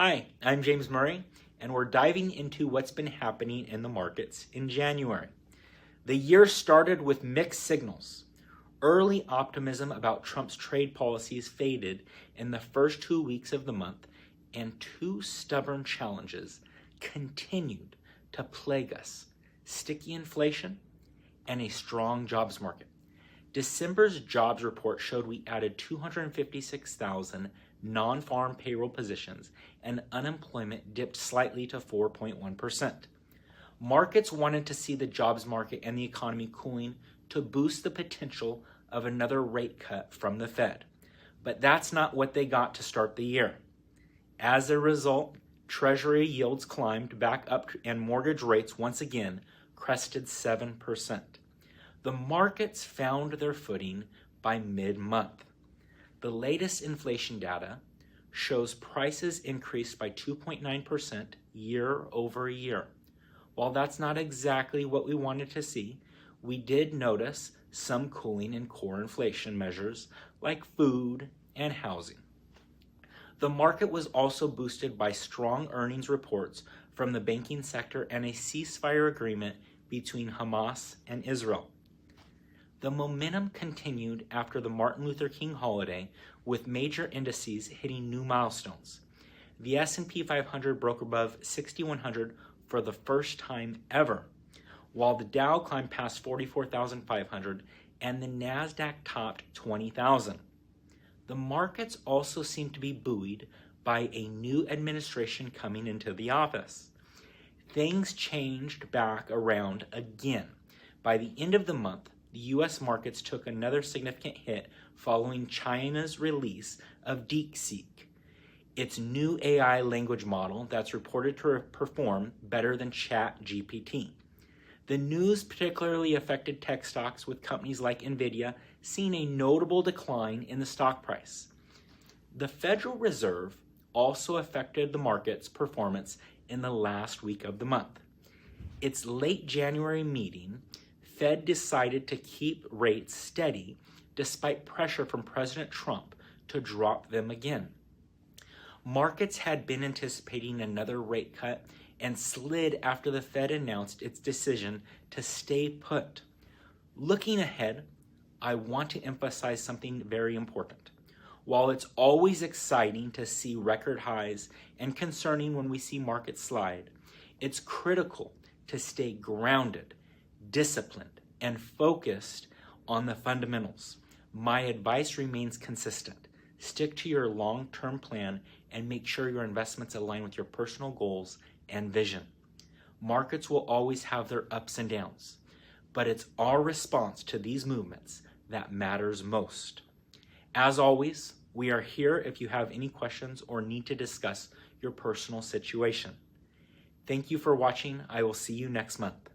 Hi, I'm James Murray, and we're diving into what's been happening in the markets in January. The year started with mixed signals. Early optimism about Trump's trade policies faded in the first 2 weeks of the month, and two stubborn challenges continued to plague us: sticky inflation and a strong jobs market. December's jobs report showed we added 256,000 non-farm payroll positions, and unemployment dipped slightly to 4.1%. Markets wanted to see the jobs market and the economy cooling to boost the potential of another rate cut from the Fed. But that's not what they got to start the year. As a result, Treasury yields climbed back up and mortgage rates once again crested 7%. The markets found their footing by mid-month. The latest inflation data shows prices increased by 2.9% year over year. While that's not exactly what we wanted to see, we did notice some cooling in core inflation measures like food and housing. The market was also boosted by strong earnings reports from the banking sector and a ceasefire agreement between Hamas and Israel. The momentum continued after the Martin Luther King holiday, with major indices hitting new milestones. The S&P 500 broke above 6,100 for the first time ever, while the Dow climbed past 44,500 and the Nasdaq topped 20,000. The markets also seem to be buoyed by a new administration coming into the office. Things changed back around again. By the end of the month, the U.S. markets took another significant hit following China's release of DeepSeek, its new AI language model that's reported to perform better than ChatGPT. The news particularly affected tech stocks, with companies like Nvidia seeing a notable decline in the stock price. The Federal Reserve also affected the market's performance in the last week of the month. Its late January meeting, Fed decided to keep rates steady despite pressure from President Trump to drop them again. Markets had been anticipating another rate cut and slid after the Fed announced its decision to stay put. Looking ahead, I want to emphasize something very important. While it's always exciting to see record highs and concerning when we see markets slide, it's critical to stay grounded, disciplined, and focused on the fundamentals. My advice remains consistent. Stick to your long-term plan and make sure your investments align with your personal goals and vision. Markets will always have their ups and downs, but it's our response to these movements that matters most. As always, we are here if you have any questions or need to discuss your personal situation. Thank you for watching. I will see you next month.